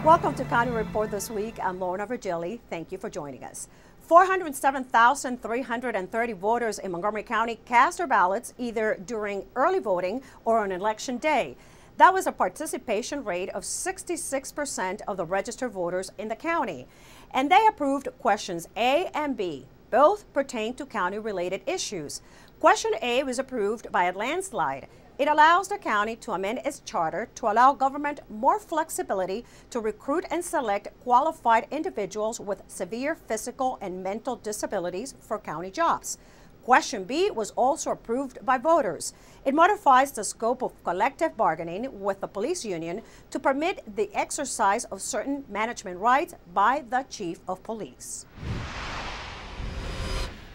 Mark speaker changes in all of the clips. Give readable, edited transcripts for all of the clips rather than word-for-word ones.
Speaker 1: Welcome to County Report this week. I'm Lorna Virgili. Thank you for joining us. 407,330 voters in Montgomery County cast their ballots either during early voting or on election day. That was a participation rate of 66% of the registered voters in the county. And they approved questions A and B. Both pertain to county-related issues. Question A was approved by a landslide. It allows the county to amend its charter to allow government more flexibility to recruit and select qualified individuals with severe physical and mental disabilities for county jobs. Question B was also approved by voters. It modifies the scope of collective bargaining with the police union to permit the exercise of certain management rights by the chief of police.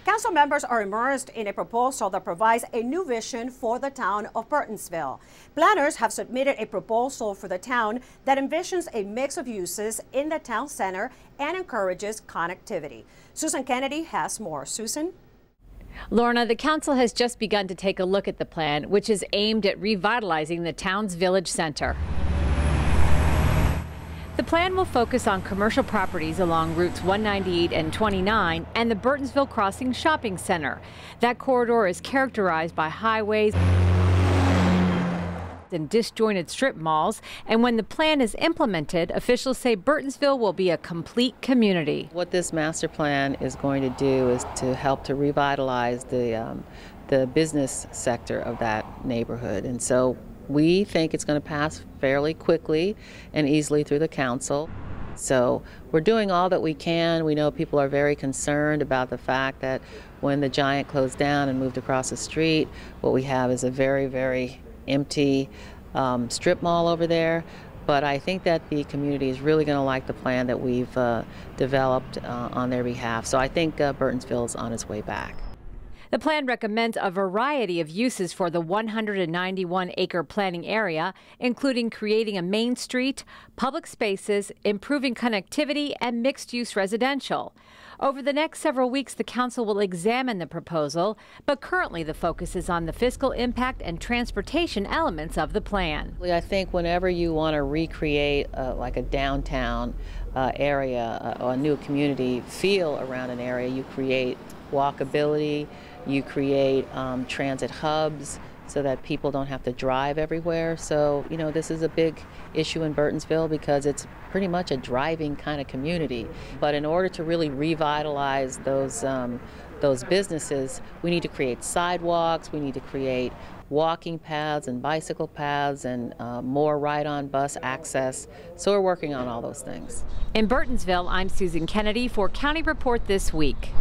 Speaker 1: Council members are immersed in a proposal that provides a new vision for the town of Burtonsville. Planners have submitted a proposal for the town that envisions a mix of uses in the town center and encourages connectivity. Susan Kennedy has more. Susan?
Speaker 2: Lorna, the council has just begun to take a look at the plan, which is aimed at revitalizing the town's village center. The plan will focus on commercial properties along routes 198 and 29 and the Burtonsville Crossing Shopping Center. That corridor is characterized by highways and disjointed strip malls, and when the plan is implemented, officials say Burtonsville will be a complete community.
Speaker 3: What this master plan is going to do is to help to revitalize the business sector of that neighborhood, and so we think it's going to pass fairly quickly and easily through the council. So we're doing all that we can. We know people are very concerned about the fact that when the Giant closed down and moved across the street, what we have is a very, very empty strip mall over there. But I think that the community is really going to like the plan that we've developed on their behalf. So I think Burtonsville is on its way back.
Speaker 2: The plan recommends a variety of uses for the 191-acre planning area, including creating a main street, public spaces, improving connectivity, and mixed-use residential. Over the next several weeks, the council will examine the proposal, but currently the focus is on the fiscal impact and transportation elements of the plan.
Speaker 3: I think whenever you want to recreate like a downtown area, or a new community feel around an area, you create walkability, you create transit hubs so that people don't have to drive everywhere. So, you know, this is a big issue in Burtonsville because it's pretty much a driving kind of community. But in order to really revitalize those businesses, we need to create sidewalks, we need to create walking paths and bicycle paths and more ride-on bus access. So we're working on all those things.
Speaker 2: In Burtonsville, I'm Susan Kennedy for County Report This Week.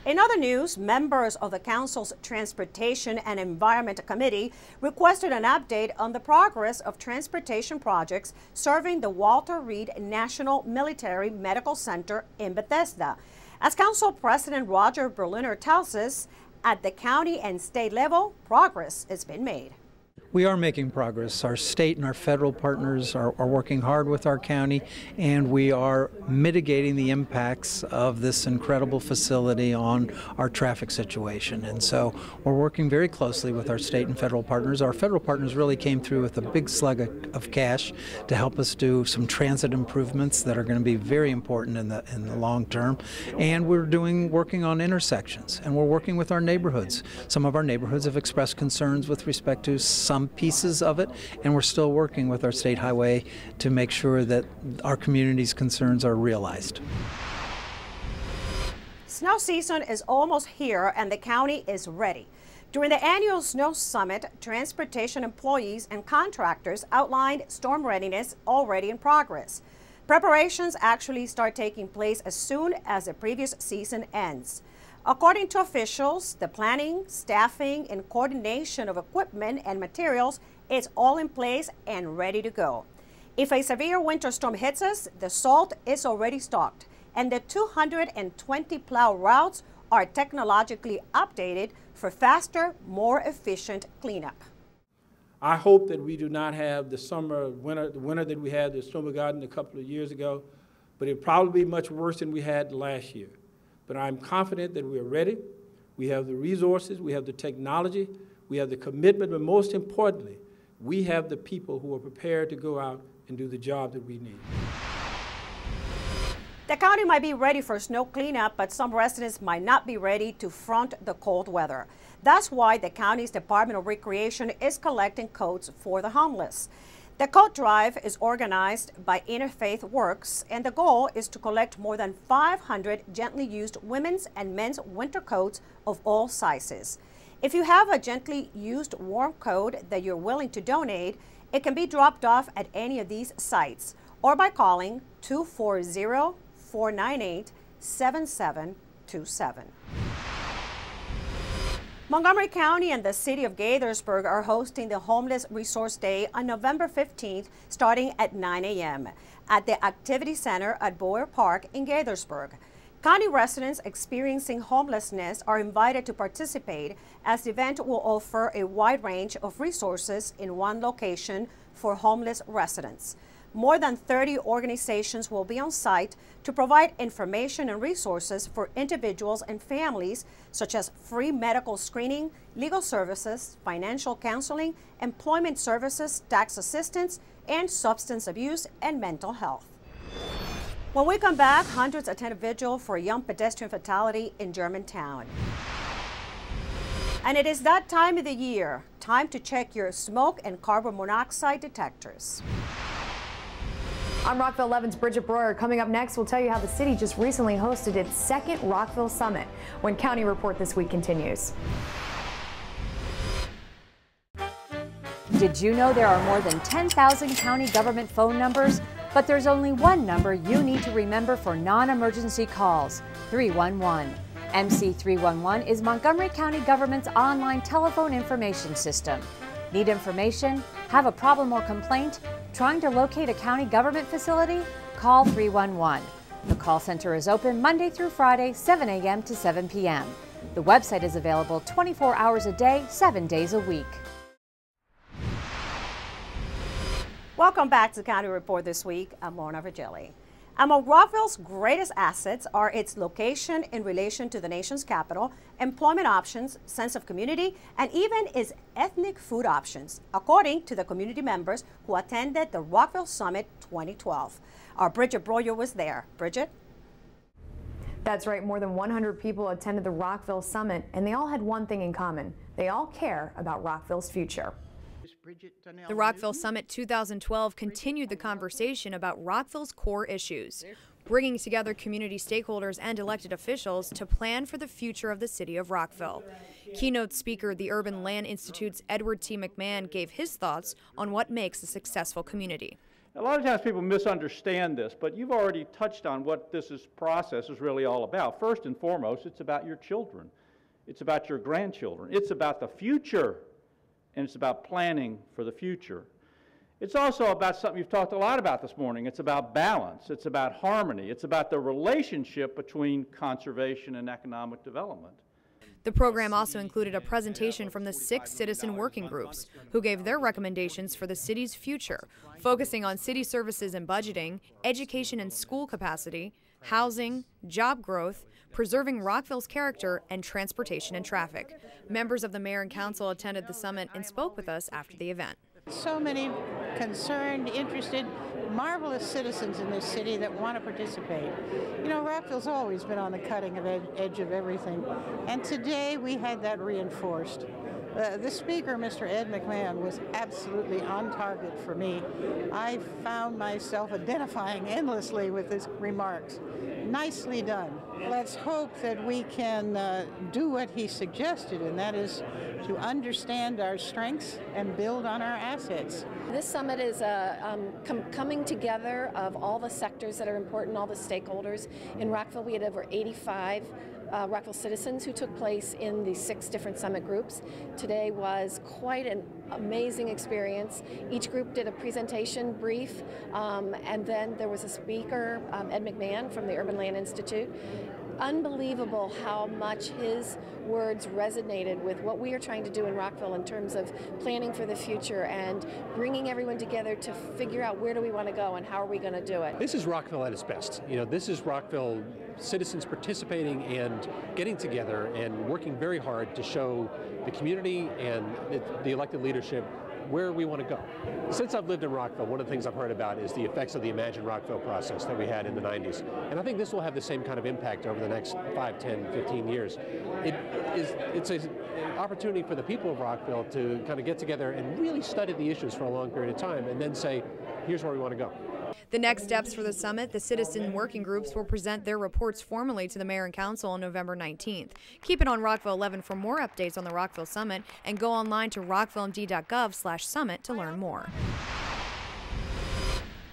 Speaker 1: In other news, members of the Council's Transportation and Environment Committee requested an update on the progress of transportation projects serving the Walter Reed National Military Medical Center in Bethesda. As Council President Roger Berliner tells us, at the county and state level, progress has been made.
Speaker 4: We are making progress. Our state and our federal partners are working hard with our county, and we are mitigating the impacts of this incredible facility on our traffic situation. And so we're working very closely with our state and federal partners. Our federal partners really came through with a big slug of cash to help us do some transit improvements that are going to be very important in the long term. And we're working on intersections, and we're working with our neighborhoods. Some of our neighborhoods have expressed concerns with respect to some pieces of it, and we're still working with our state highway to make sure that our community's concerns are realized.
Speaker 1: Snow season is almost here and the county is ready. During the annual Snow Summit, transportation employees and contractors outlined storm readiness already in progress. Preparations actually start taking place as soon as the previous season ends. According to officials, the planning, staffing, and coordination of equipment and materials is all in place and ready to go. If a severe winter storm hits us, the salt is already stocked, and the 220 plow routes are technologically updated for faster, more efficient cleanup.
Speaker 5: I hope that we do not have the winter that we had, the Montgomery Garden a couple of years ago, but it'll probably be much worse than we had last year. But I'm confident that we're ready. We have the resources, we have the technology, we have the commitment, but most importantly, we have the people who are prepared to go out and do the job that we need.
Speaker 1: The county might be ready for snow cleanup, but some residents might not be ready to front the cold weather. That's why the county's Department of Recreation is collecting coats for the homeless. The coat drive is organized by Interfaith Works, and the goal is to collect more than 500 gently used women's and men's winter coats of all sizes. If you have a gently used warm coat that you're willing to donate, it can be dropped off at any of these sites or by calling 240-498-7727. Montgomery County and the city of Gaithersburg are hosting the Homeless Resource Day on November 15th, starting at 9 a.m. at the Activity Center at Boyer Park in Gaithersburg. County residents experiencing homelessness are invited to participate, as the event will offer a wide range of resources in one location for homeless residents. More than 30 organizations will be on site to provide information and resources for individuals and families, such as free medical screening, legal services, financial counseling, employment services, tax assistance, and substance abuse and mental health. When we come back, hundreds attend a vigil for a young pedestrian fatality in Germantown. And it is that time of the year, time to check your smoke and carbon monoxide detectors.
Speaker 6: I'm Rockville 11's Bridget Breuer. Coming up next, we'll tell you how the city just recently hosted its second Rockville Summit, when County Report This Week continues.
Speaker 2: Did you know there are more than 10,000 county government phone numbers? But there's only one number you need to remember for non-emergency calls: 311. MC 311 is Montgomery County government's online telephone information system. Need information? Have a problem or complaint? Trying to locate a county government facility? Call 311. The call center is open Monday through Friday, 7 a.m. to 7 p.m. The website is available 24 hours a day, 7 days a week.
Speaker 1: Welcome back to the County Report This Week. I'm Lorna Virgili. Among Rockville's greatest assets are its location in relation to the nation's capital, employment options, sense of community, and even its ethnic food options, according to the community members who attended the Rockville Summit 2012. Our Bridget Breuer was there. Bridget?
Speaker 6: That's right. More than 100 people attended the Rockville Summit, and they all had one thing in common. They all care about Rockville's future.
Speaker 7: The Rockville Summit 2012 continued the conversation about Rockville's core issues, bringing together community stakeholders and elected officials to plan for the future of the city of Rockville. Keynote speaker, the Urban Land Institute's Edward T. McMahon, gave his thoughts on what makes a successful community.
Speaker 8: A lot of times people misunderstand this, but you've already touched on what this process is really all about. First and foremost, it's about your children. It's about your grandchildren. It's about the future. And it's about planning for the future. It's also about something you've talked a lot about this morning. It's about balance. It's about harmony. It's about the relationship between conservation and economic development.
Speaker 7: The program also included a presentation from the 6 citizen working groups, who gave their recommendations for the city's future, focusing on city services and budgeting, education and school capacity, housing, job growth, preserving Rockville's character, and transportation and traffic. Members of the mayor and council attended the summit and spoke with us after the event.
Speaker 9: So many concerned, interested, marvelous citizens in this city that want to participate. You know, Rockville's always been on the cutting edge of everything, and today we had that reinforced. The speaker, Mr. Ed McMahon, was absolutely on target for me. I found myself identifying endlessly with his remarks. Nicely done. Let's hope that we can do what he suggested, and that is to understand our strengths and build on our assets.
Speaker 10: This summit is a coming together of all the sectors that are important, all the stakeholders. In Rockville, we had over 85 Rockville citizens who took place in the 6 different summit groups. Today was quite an amazing experience. Each group did a presentation brief, and then there was a speaker, Ed McMahon from the Urban Land Institute. Unbelievable how much his words resonated with what we are trying to do in Rockville in terms of planning for the future and bringing everyone together to figure out where do we want to go and how are we going to do it.
Speaker 11: This is Rockville at its best. You know, this is Rockville citizens participating and getting together and working very hard to show the community and the elected leadership where we want to go. Since I've lived in Rockville, one of the things I've heard about is the effects of the Imagine Rockville process that we had in the 90s. And I think this will have the same kind of impact over the next 5, 10, 15 years. It's an opportunity for the people of Rockville to kind of get together and really study the issues for a long period of time and then say, here's where we want to go.
Speaker 7: The next steps for the summit, the citizen working groups will present their reports formally to the mayor and council on November 19th. Keep it on Rockville 11 for more updates on the Rockville Summit and go online to rockvillemd.gov/summit to learn more.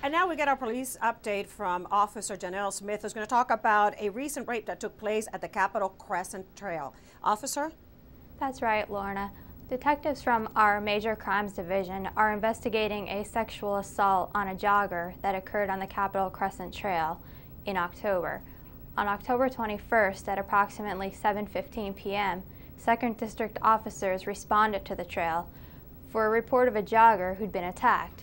Speaker 1: And now we get our police update from Officer Janelle Smith, who's going to talk about a recent rape that took place at the Capitol Crescent Trail. Officer?
Speaker 12: That's right, Lorna. Detectives from our Major Crimes Division are investigating a sexual assault on a jogger that occurred on the Capitol Crescent Trail in October. On October 21st at approximately 7:15 p.m., 2nd District officers responded to the trail for a report of a jogger who'd been attacked.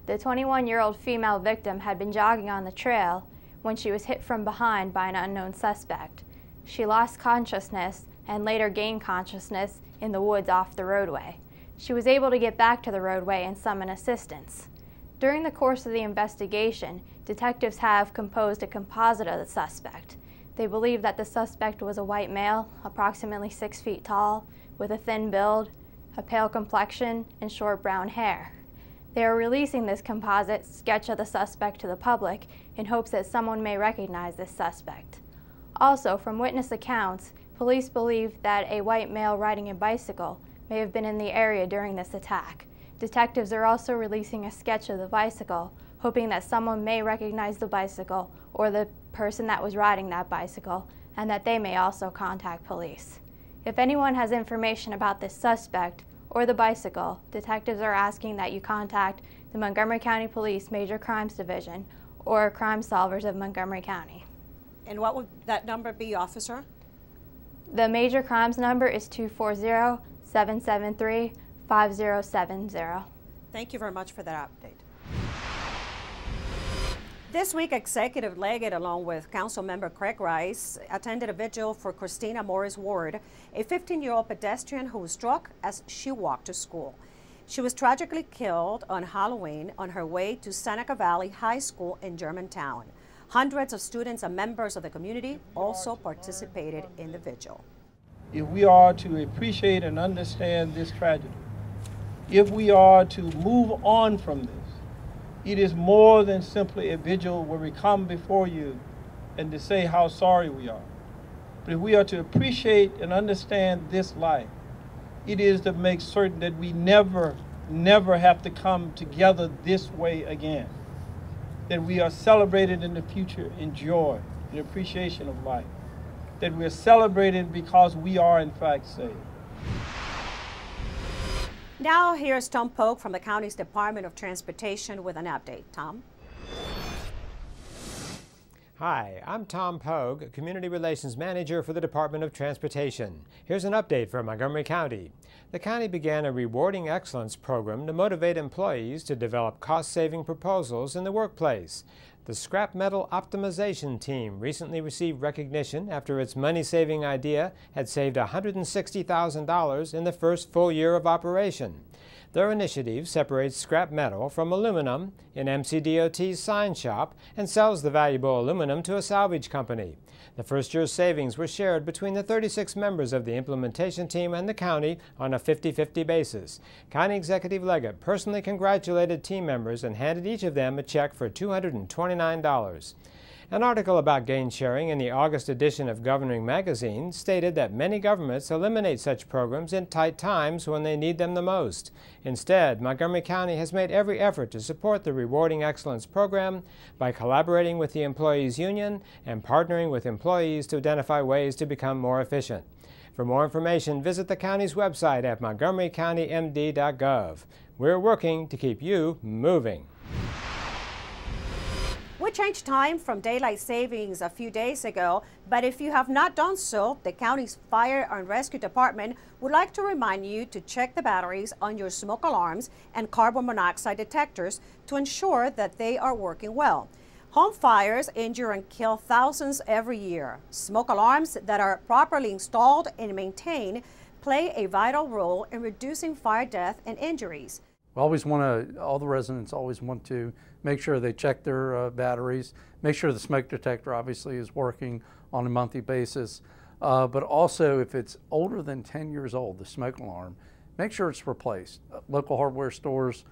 Speaker 12: The 21-year-old female victim had been jogging on the trail when she was hit from behind by an unknown suspect. She lost consciousness and later gained consciousness in the woods off the roadway. She was able to get back to the roadway and summon assistance. During the course of the investigation, detectives have composed a composite of the suspect. They believe that the suspect was a white male, approximately 6 feet tall, with a thin build, a pale complexion, and short brown hair. They are releasing this composite sketch of the suspect to the public in hopes that someone may recognize this suspect. Also, from witness accounts, police believe that a white male riding a bicycle may have been in the area during this attack. Detectives are also releasing a sketch of the bicycle, hoping that someone may recognize the bicycle or the person that was riding that bicycle, and that they may also contact police. If anyone has information about this suspect or the bicycle, detectives are asking that you contact the Montgomery County Police Major Crimes Division or Crime Solvers of Montgomery County.
Speaker 1: And what would that number be, officer?
Speaker 12: The major crimes number is 240-773-5070.
Speaker 1: Thank you very much for that update. This week, Executive Leggett, along with Councilmember Craig Rice, attended a vigil for Christina Morris Ward, a 15-year-old pedestrian who was struck as she walked to school. She was tragically killed on Halloween on her way to Seneca Valley High School in Germantown. Hundreds of students and members of the community also participated in the vigil.
Speaker 5: If we are to appreciate and understand this tragedy, if we are to move on from this, it is more than simply a vigil where we come before you and to say how sorry we are. But if we are to appreciate and understand this life, it is to make certain that we never have to come together this way again. That we are celebrated in the future in joy and appreciation of life. That we are celebrated because we are in fact saved.
Speaker 1: Now here's Tom Polk from the county's Department of Transportation with an update. Tom?
Speaker 13: Hi, I'm Tom Pogue, Community Relations Manager for the Department of Transportation. Here's an update from Montgomery County. The county began a Rewarding Excellence program to motivate employees to develop cost-saving proposals in the workplace. The Scrap Metal Optimization Team recently received recognition after its money-saving idea had saved $160,000 in the first full year of operation. Their initiative separates scrap metal from aluminum in MCDOT's sign shop and sells the valuable aluminum to a salvage company. The first year's savings were shared between the 36 members of the implementation team and the county on a 50-50 basis. County Executive Leggett personally congratulated team members and handed each of them a check for $229. An article about gain sharing in the August edition of Governing Magazine stated that many governments eliminate such programs in tight times when they need them the most. Instead, Montgomery County has made every effort to support the Rewarding Excellence program by collaborating with the employees' union and partnering with employees to identify ways to become more efficient. For more information, visit the county's website at montgomerycountymd.gov. We're working to keep you moving.
Speaker 1: We changed time from daylight savings a few days ago, but if you have not done so, the county's Fire and Rescue Department would like to remind you to check the batteries on your smoke alarms and carbon monoxide detectors to ensure that they are working well. Home fires injure and kill thousands every year. Smoke alarms that are properly installed and maintained play a vital role in reducing fire death and injuries.
Speaker 4: We always want to, all the residents always want to make sure they check their batteries, make sure the smoke detector obviously is working on a monthly basis, but also if it's older than 10 years old, the smoke alarm, make sure it's replaced. Local hardware stores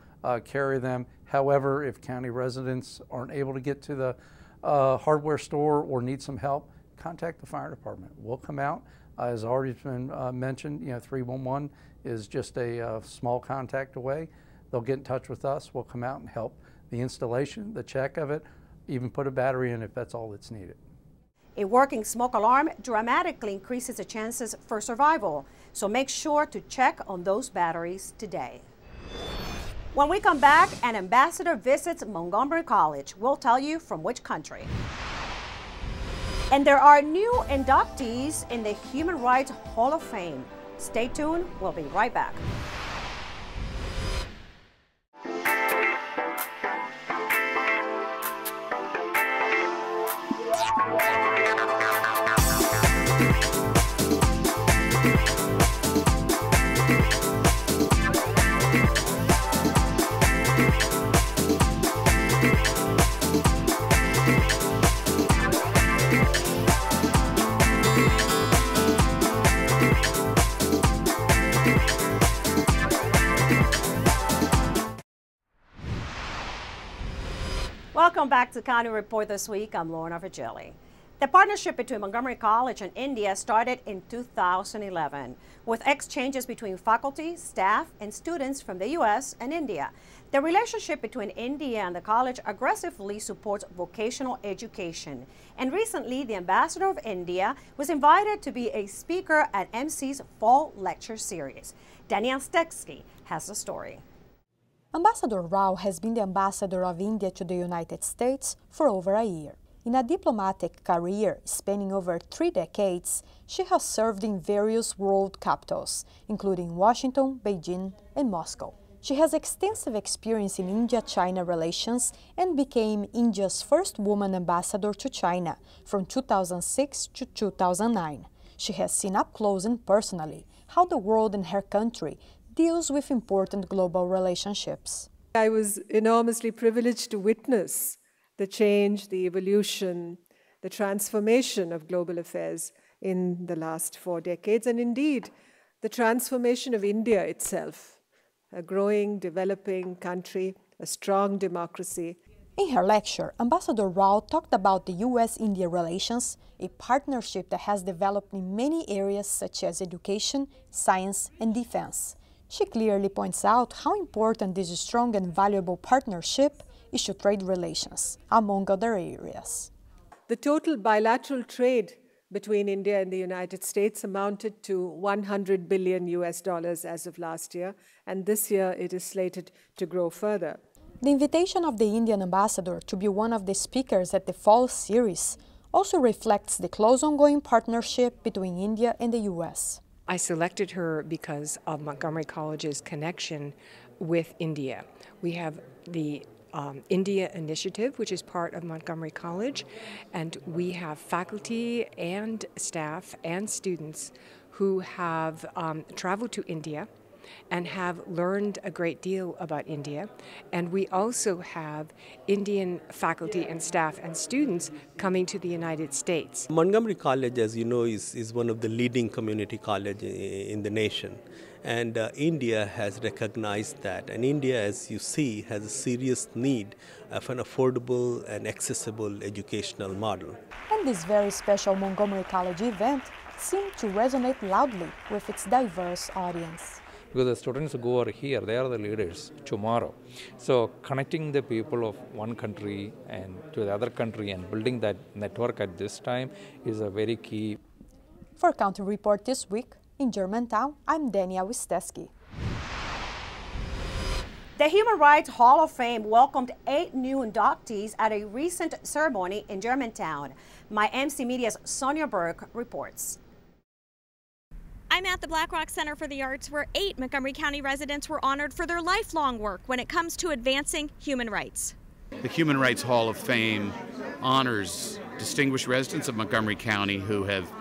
Speaker 4: carry them. However, if county residents aren't able to get to the hardware store or need some help, contact the fire department. We'll come out. As already been mentioned, 311 is just a small contact away. They'll get in touch with us. We'll come out and help the installation, the check of it, even put a battery in if that's all that's needed.
Speaker 1: A working smoke alarm dramatically increases the chances for survival, so make sure to check on those batteries today. When we come back, an ambassador visits Montgomery College. We'll tell you from which country. And there are new inductees in the Human Rights Hall of Fame. Stay tuned. We'll be right back. Welcome back to County Report this week. I'm Lorna Virgili. The partnership between Montgomery College and India started in 2011 with exchanges between faculty, staff, and students from the U.S. and India. The relationship between India and the college aggressively supports vocational education. And recently, the ambassador of India was invited to be a speaker at MC's Fall Lecture Series. Danielle Steksky has the story.
Speaker 14: Ambassador Rao has been the ambassador of India to the United States for over a year. In a diplomatic career spanning over 3 decades, she has served in various world capitals, including Washington, Beijing, and Moscow. She has extensive experience in India-China relations and became India's first woman ambassador to China from 2006 to 2009. She has seen up close and personally how the world and her country deals with important global relationships.
Speaker 15: I was enormously privileged to witness the change, the evolution, the transformation of global affairs in the last 4 decades, and indeed the transformation of India itself, a growing, developing country, a strong democracy.
Speaker 14: In her lecture, Ambassador Rao talked about the U.S.-India relations, a partnership that has developed in many areas such as education, science, and defense. She clearly points out how important this strong and valuable partnership is to trade relations, among other areas.
Speaker 15: The total bilateral trade between India and the United States amounted to $100 billion as of last year, and this year it is slated to grow further.
Speaker 14: The invitation of the Indian ambassador to be one of the speakers at the Fall Series also reflects the close ongoing partnership between India and the U.S.
Speaker 16: I selected her because of Montgomery College's connection with India. We have the India Initiative, which is part of Montgomery College, and we have faculty and staff and students who have traveled to India and have learned a great deal about India. And we also have Indian faculty and staff and students coming to the United States.
Speaker 17: Montgomery College, as you know, is one of the leading community colleges in the nation. And India has recognized that. And India, as you see, has a serious need of an affordable and accessible educational model.
Speaker 14: And this very special Montgomery College event seemed to resonate loudly with its diverse audience.
Speaker 18: Because the students who go over here, they are the leaders tomorrow. So connecting the people of one country and to the other country and building that network at this time is a very key.
Speaker 14: For County Report this week, in Germantown, I'm Danielle Steksky.
Speaker 1: The Human Rights Hall of Fame welcomed 8 new inductees at a recent ceremony in Germantown. My MC Media's Sonia Burke reports.
Speaker 19: I'm at the Black Rock Center for the Arts, where 8 Montgomery County residents were honored for their lifelong work when it comes to advancing human rights.
Speaker 20: The Human Rights Hall of Fame honors distinguished residents of Montgomery County who have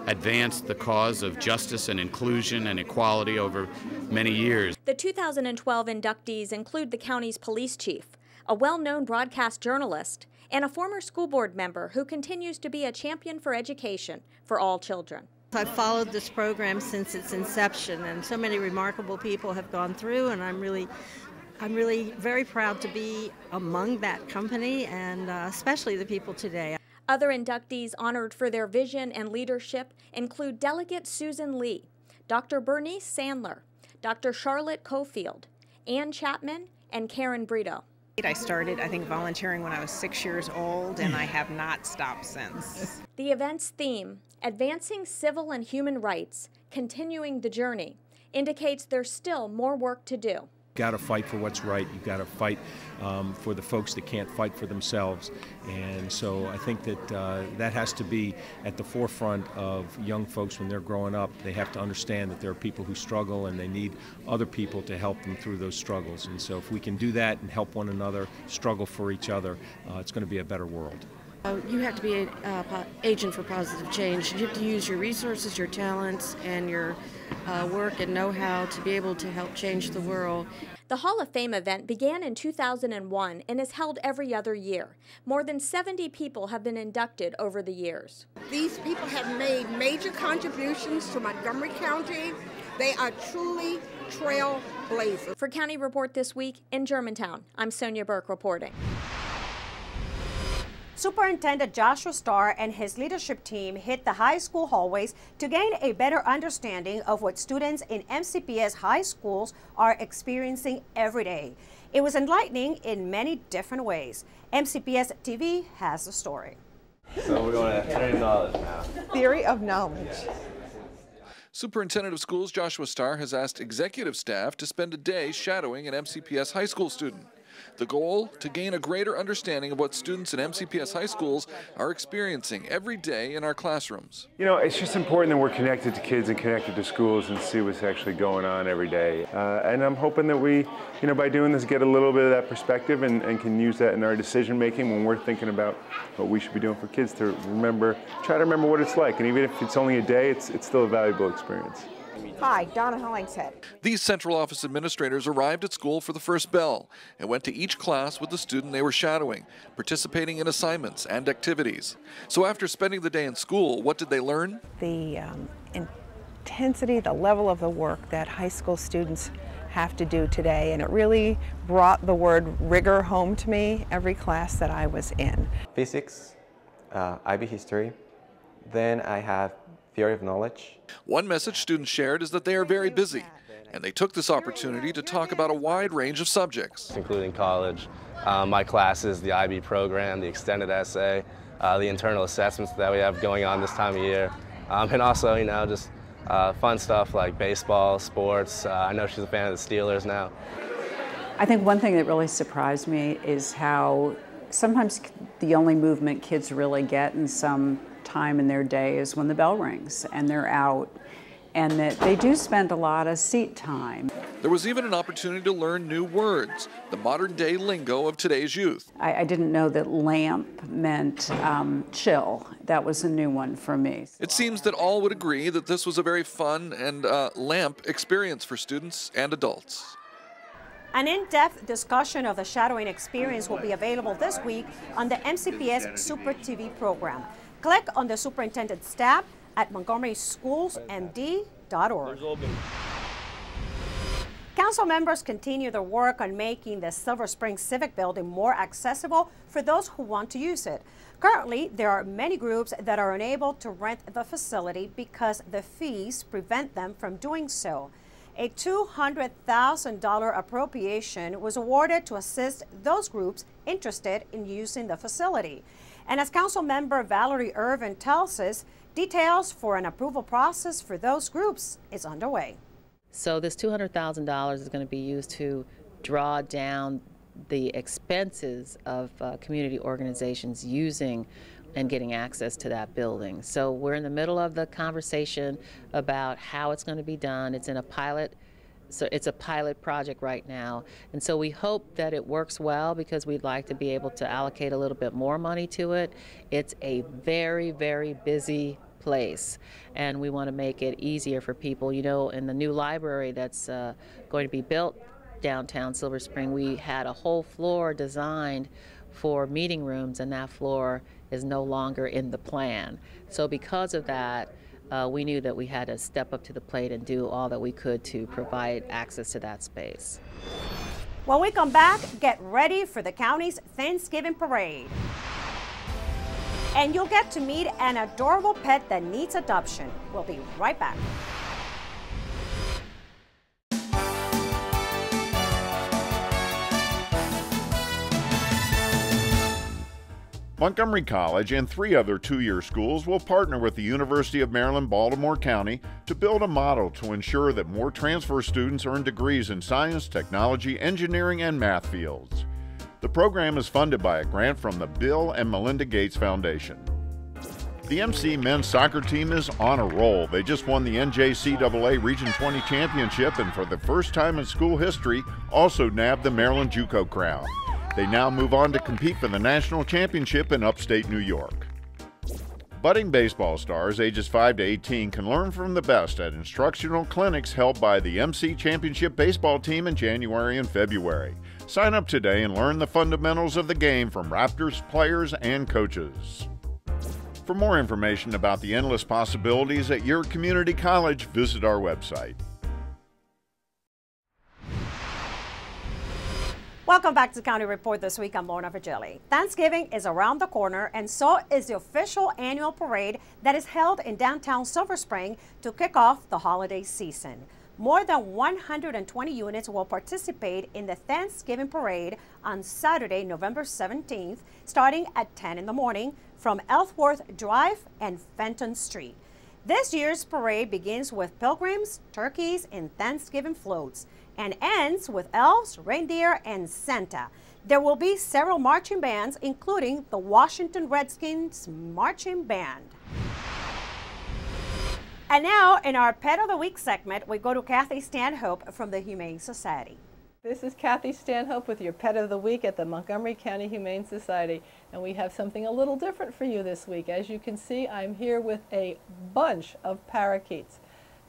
Speaker 20: advanced the cause of justice and inclusion and equality over many years.
Speaker 19: The 2012 inductees include the county's police chief, a well-known broadcast journalist, and a former school board member who continues to be a champion for education for all children.
Speaker 21: I've followed this program since its inception, and so many remarkable people have gone through, and I'm really very proud to be among that company, and especially the people today.
Speaker 19: Other inductees honored for their vision and leadership include Delegate Susan Lee, Dr. Bernice Sandler, Dr. Charlotte Cofield, Ann Chapman, and Karen Brito.
Speaker 22: I started, I think, volunteering when I was 6 years old, and I have not stopped since.
Speaker 19: The event's theme, Advancing Civil and Human Rights, Continuing the Journey, indicates there's still more work to do.
Speaker 23: Got to fight for what's right. You've got to fight for the folks that can't fight for themselves. And so I think that that has to be at the forefront of young folks when they're growing up. They have to understand that there are people who struggle and they need other people to help them through those struggles. And so if we can do that and help one another struggle for each other, it's going to be a better world.
Speaker 24: You have to be an agent for positive change. You have to use your resources, your talents, and your work and know-how to be able to help change the world.
Speaker 19: The Hall of Fame event began in 2001 and is held every other year. More than 70 people have been inducted over the years.
Speaker 25: These people have made major contributions to Montgomery County. They are truly trailblazers.
Speaker 19: For County Report This Week in Germantown, I'm Sonia Burke reporting.
Speaker 1: Superintendent Joshua Starr and his leadership team hit the high school hallways to gain a better understanding of what students in MCPS high schools are experiencing every day. It was enlightening in many different ways. MCPS TV has the story.
Speaker 26: So we're going to theory of knowledge now.
Speaker 27: Theory of knowledge.
Speaker 28: Superintendent of Schools Joshua Starr has asked executive staff to spend a day shadowing an MCPS high school student. The goal, to gain a greater understanding of what students in MCPS high schools are experiencing every day in our classrooms.
Speaker 29: You know, it's just important that we're connected to kids and connected to schools and see what's actually going on every day. And I'm hoping that we, by doing this, get a little bit of that perspective and can use that in our decision making when we're thinking about what we should be doing for kids to try to remember what it's like. And even if it's only a day, it's still a valuable experience.
Speaker 27: Hi, Donna Hollingshead.
Speaker 28: These central office administrators arrived at school for the first bell and went to each class with the student they were shadowing, participating in assignments and activities. So after spending the day in school, what did they learn?
Speaker 30: The intensity, the level of the work that high school students have to do today, and it really brought the word rigor home to me every class that I was in.
Speaker 26: Physics, IB history, then I have theory of knowledge.
Speaker 28: One message students shared is that they are very busy, and they took this opportunity to talk about a wide range of subjects.
Speaker 26: Including college, my classes, the IB program, the extended essay, the internal assessments that we have going on this time of year, and also, just fun stuff like baseball, sports. I know she's a fan of the Steelers now.
Speaker 31: I think one thing that really surprised me is how sometimes the only movement kids really get in some time in their day is when the bell rings and they're out, and that they do spend a lot of seat time.
Speaker 28: There was even an opportunity to learn new words, the modern day lingo of today's youth.
Speaker 31: I didn't know that lamp meant chill. That was a new one for me.
Speaker 28: It seems that all would agree that this was a very fun and lamp experience for students and adults.
Speaker 1: An in-depth discussion of the shadowing experience will be available this week on the MCPS Super TV program. Click on the Superintendent's tab at montgomeryschoolsmd.org. Council members continue their work on making the Silver Spring Civic Building more accessible for those who want to use it. Currently, there are many groups that are unable to rent the facility because the fees prevent them from doing so. A $200,000 appropriation was awarded to assist those groups interested in using the facility. And as Council Member Valerie Irvin tells us, details for an approval process for those groups is underway.
Speaker 3: So this $200,000 is going to be used to draw down the expenses of community organizations using and getting access to that building. So we're in the middle of the conversation about how it's going to be done. It's in a pilot. So it's a pilot project right now, and so we hope that it works well because we'd like to be able to allocate a little bit more money to it. It's a very, very busy place, and we want to make it easier for people. You know, in the new library that's going to be built downtown Silver Spring, we had a whole floor designed for meeting rooms, and that floor is no longer in the plan. So because of that, we knew that we had to step up to the plate and do all that we could to provide access to that space.
Speaker 1: When we come back, get ready for the county's Thanksgiving parade. And you'll get to meet an adorable pet that needs adoption. We'll be right back.
Speaker 2: Montgomery College and 3 other 2-year schools will partner with the University of Maryland, Baltimore County to build a model to ensure that more transfer students earn degrees in science, technology, engineering, and math fields. The program is funded by a grant from the Bill and Melinda Gates Foundation. The MC men's soccer team is on a roll. They just won the NJCAA Region 20 championship and for the first time in school history also nabbed the Maryland JUCO crown. They now move on to compete for the national championship in upstate New York. Budding baseball stars ages 5 to 18 can learn from the best at instructional clinics held by the MC Championship baseball team in January and February. Sign up today and learn the fundamentals of the game from Raptors players and coaches. For more information about the endless possibilities at your community college, visit our website.
Speaker 1: Welcome back to County Report This Week. I'm Lorna Virgili. Thanksgiving is around the corner, and so is the official annual parade that is held in downtown Silver Spring to kick off the holiday season. More than 120 units will participate in the Thanksgiving parade on Saturday, November 17th, starting at 10 in the morning from Ellsworth Drive and Fenton Street. This year's parade begins with pilgrims, turkeys, and Thanksgiving floats, and ends with elves, reindeer, and Santa. There will be several marching bands, including the Washington Redskins Marching Band. And now, in our Pet of the Week segment, we go to Kathy Stanhope from the Humane Society.
Speaker 4: This is Kathy Stanhope with your Pet of the Week at the Montgomery County Humane Society, and we have something a little different for you this week. As you can see, I'm here with a bunch of parakeets.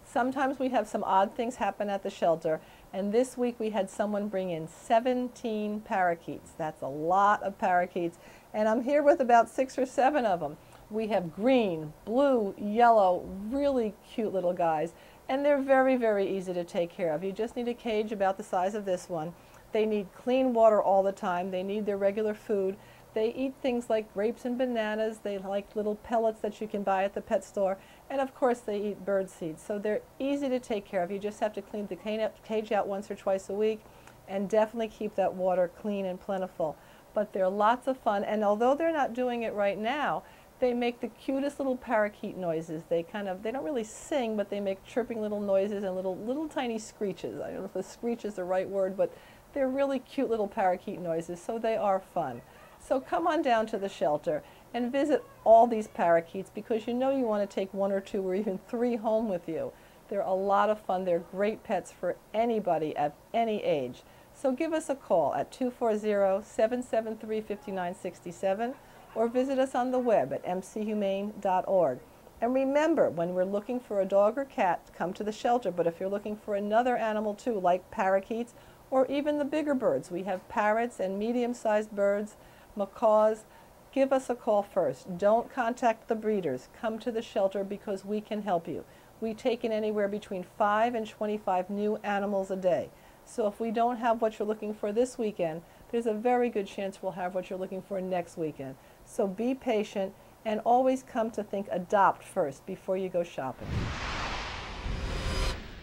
Speaker 4: Sometimes we have some odd things happen at the shelter, and this week we had someone bring in 17 parakeets. That's a lot of parakeets, and I'm here with about 6 or 7 of them. We have green, blue, yellow, really cute little guys, and they're very, very easy to take care of. You just need a cage about the size of this one. They need clean water all the time. They need their regular food. They eat things like grapes and bananas. They like little pellets that you can buy at the pet store. And of course they eat bird seeds. So they're easy to take care of. You just have to clean the cage out once or twice a week and definitely keep that water clean and plentiful. But they're lots of fun, and although they're not doing it right now, they make the cutest little parakeet noises. They don't really sing, but they make chirping little noises and little tiny screeches. I don't know if the screech is the right word, but they're really cute little parakeet noises, so they are fun. So come on down to the shelter and visit all these parakeets, because you know you want to take 1 or 2 or even 3 home with you. They're a lot of fun. They're great pets for anybody at any age. So give us a call at 240-773-5967 or visit us on the web at mchumane.org. And remember, when we're looking for a dog or cat, come to the shelter. But if you're looking for another animal too, like parakeets or even the bigger birds, we have parrots and medium-sized birds, macaws, give us a call first. Don't contact the breeders. Come to the shelter because we can help you. We take in anywhere between 5 and 25 new animals a day. So if we don't have what you're looking for this weekend, there's a very good chance we'll have what you're looking for next weekend. So be patient and always come to think adopt first before you go shopping.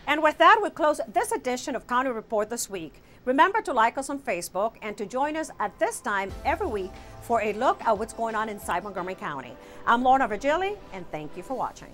Speaker 1: And with that, we close this edition of County Report This Week. Remember to like us on Facebook and to join us at this time every week for a look at what's going on inside Montgomery County. I'm Lorna Virgili, and thank you for watching.